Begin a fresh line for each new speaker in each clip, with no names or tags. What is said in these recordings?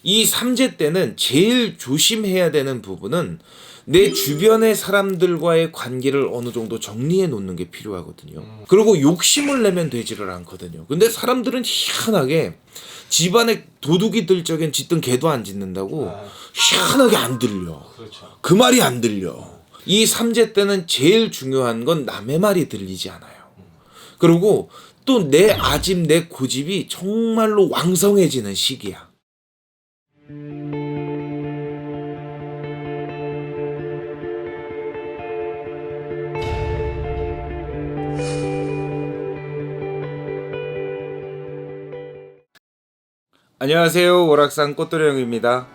이 삼재 때는 제일 조심해야 되는 부분은 내 주변의 사람들과의 관계를 어느 정도 정리해 놓는 게 필요하거든요. 그리고 욕심을 내면 되지를 않거든요. 근데 사람들은 희한하게 집안에 도둑이 들 적엔 짖든 개도 안 짖는다고 희한하게 안 들려.
그렇죠.
그 말이 안 들려. 이 삼재 때는 제일 중요한 건 남의 말이 들리지 않아요. 그리고 또 내 아집, 내 고집이 정말로 왕성해지는 시기야. 안녕하세요. 월악산 꽃도리 형입니다.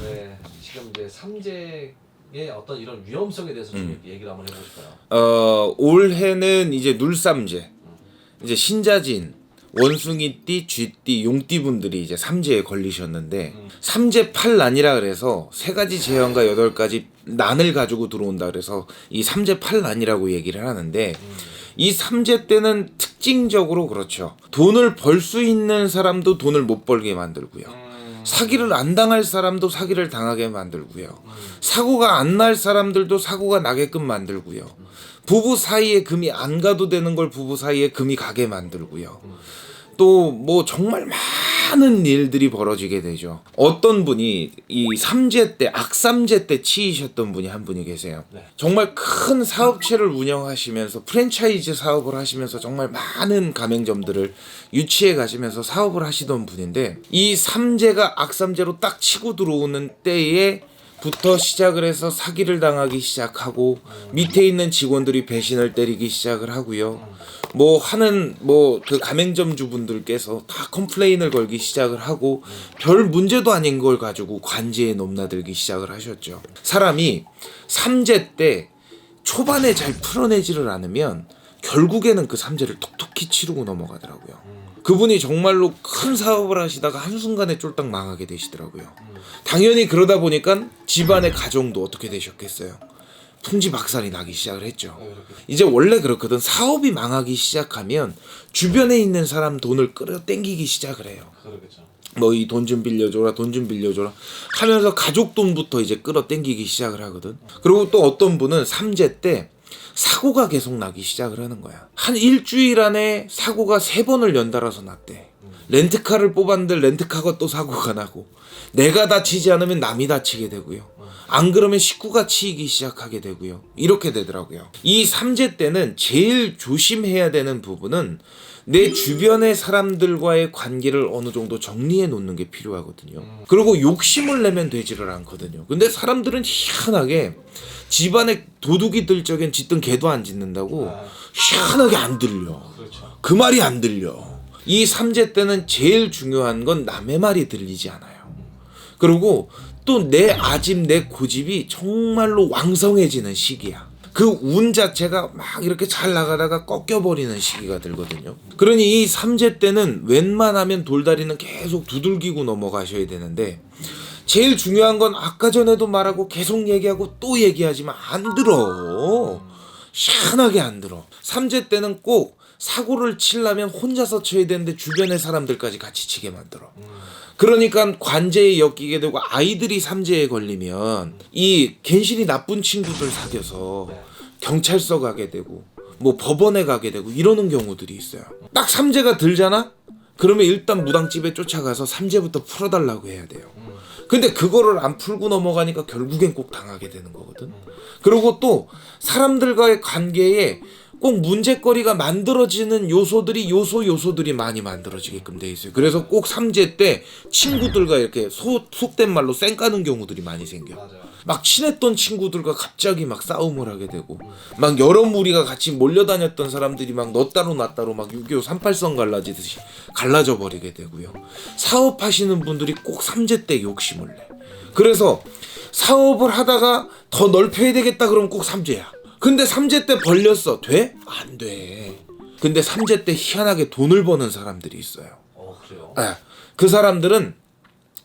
네, 지금 이제 삼재의 어떤 이런 위험성에 대해서 좀 얘기를 한번 해보실까요?
올해는 이제 눌삼재, 이제 신자진, 원숭이띠, 쥐띠, 용띠 분들이 이제 삼재에 걸리셨는데 삼재 팔난이라 그래서 세 가지 재현과 8가지 난을 가지고 들어온다 그래서 이 삼재 팔난이라고 얘기를 하는데 이 삼재 때는 특징적으로 그렇죠. 돈을 벌 수 있는 사람도 돈을 못 벌게 만들고요. 사기를 안 당할 사람도 사기를 당하게 만들고요. 사고가 안 날 사람들도 사고가 나게끔 만들고요. 부부 사이에 금이 안 가도 되는 걸 부부 사이에 금이 가게 만들고요. 또 뭐 정말 많은 일들이 벌어지게 되죠. 어떤 분이 이 삼재 때, 악삼재 때 치이셨던 분이 한 분이 계세요.
네.
정말 큰 사업체를 운영하시면서 프랜차이즈 사업을 하시면서 정말 많은 가맹점들을 유치해 가시면서 사업을 하시던 분인데 이 삼재가 악삼재로 딱 치고 들어오는 때에 부터 시작을 해서 사기를 당하기 시작하고 밑에 있는 직원들이 배신을 때리기 시작을 하고요. 그 가맹점 주분들께서 다 컴플레인을 걸기 시작을 하고 별 문제도 아닌 걸 가지고 관제에 넘나들기 시작을 하셨죠. 사람이 삼재 때 초반에 잘 풀어내지를 않으면 결국에는 그 삼재를 톡톡히 치르고 넘어가더라고요. 그분이 정말로 큰 사업을 하시다가 한순간에 쫄딱 망하게 되시더라고요. 당연히 그러다 보니까 집안의 가정도 어떻게 되셨겠어요? 풍지박산이 나기 시작을 했죠. 이제 원래 그렇거든. 사업이 망하기 시작하면 주변에 있는 사람 돈을 끌어당기기 시작을 해요.
그러겠죠.
뭐 이 돈 좀 빌려줘라, 돈 좀 빌려줘라 하면서 가족 돈부터 이제 끌어당기기 시작을 하거든. 그리고 또 어떤 분은 삼재 때 사고가 계속 나기 시작을 하는 거야. 한 일주일 안에 사고가 3번을 연달아서 났대. 렌트카를 뽑았는데 렌트카가 또 사고가 나고 내가 다치지 않으면 남이 다치게 되고요. 안 그러면 식구가 치이기 시작하게 되고요. 이렇게 되더라고요. 이 삼재 때는 제일 조심해야 되는 부분은 내 주변의 사람들과의 관계를 어느 정도 정리해 놓는 게 필요하거든요. 그리고 욕심을 내면 되지를 않거든요. 근데 사람들은 희한하게 집안에 도둑이 들 적엔 짖든 개도 안 짖는다고 희한하게 안 들려.
그렇죠.
그 말이 안 들려. 이 삼재 때는 제일 중요한 건 남의 말이 들리지 않아요. 그리고 또 내 아집, 내 고집이 정말로 왕성해지는 시기야. 그 운 자체가 막 이렇게 잘 나가다가 꺾여버리는 시기가 들거든요. 그러니 이 삼재 때는 웬만하면 돌다리는 계속 두들기고 넘어가셔야 되는데 제일 중요한 건 아까 전에도 말하고 계속 얘기하고 또 얘기하지만 안 들어. 희한하게 안 들어. 삼재 때는 꼭 사고를 치려면 혼자서 쳐야 되는데 주변의 사람들까지 같이 치게 만들어. 그러니까 관제에 엮이게 되고 아이들이 삼재에 걸리면 이 괜시리 나쁜 친구들 사귀어서 경찰서 가게 되고 뭐 법원에 가게 되고 이러는 경우들이 있어요. 딱 삼재가 들잖아? 그러면 일단 무당집에 쫓아가서 삼재부터 풀어달라고 해야 돼요. 근데 그거를 안 풀고 넘어가니까 결국엔 꼭 당하게 되는 거거든. 그리고 또 사람들과의 관계에 꼭 문제거리가 만들어지는 요소들이 많이 만들어지게끔 돼 있어요. 그래서 꼭 삼재 때 친구들과 이렇게 속된 말로 쌩 까는 경우들이 많이 생겨.
맞아요.
막 친했던 친구들과 갑자기 막 싸움을 하게 되고 막 여러 무리가 같이 몰려다녔던 사람들이 막 너 따로 나 따로 막 6.25 38선 갈라지듯이 갈라져 버리게 되고요. 사업하시는 분들이 꼭 삼재 때 욕심을 내. 그래서 사업을 하다가 더 넓혀야 되겠다 그러면 꼭 삼재야. 근데 삼재 때 벌렸어. 돼? 안 돼. 근데 삼재 때 희한하게 돈을 버는 사람들이 있어요.
그래요?
네. 그 사람들은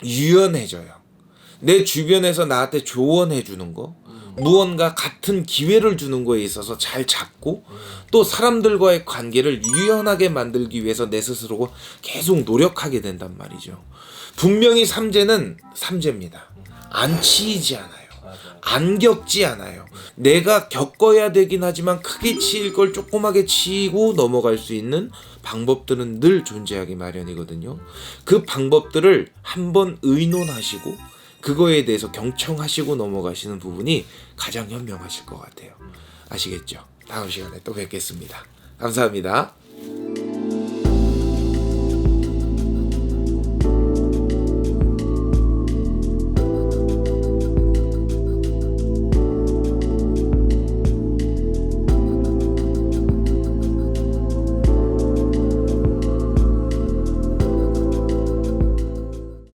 유연해져요. 내 주변에서 나한테 조언해 주는 거, 무언가 같은 기회를 주는 거에 있어서 잘 잡고 또 사람들과의 관계를 유연하게 만들기 위해서 내 스스로 계속 노력하게 된단 말이죠. 분명히 삼재는 삼재입니다. 안 치이지 않아요. 안 겪지 않아요. 내가 겪어야 되긴 하지만 크게 치일 걸 조그맣게 치이고 넘어갈 수 있는 방법들은 늘 존재하기 마련이거든요. 그 방법들을 한번 의논하시고 그거에 대해서 경청하시고 넘어가시는 부분이 가장 현명하실 것 같아요. 아시겠죠? 다음 시간에 또 뵙겠습니다. 감사합니다.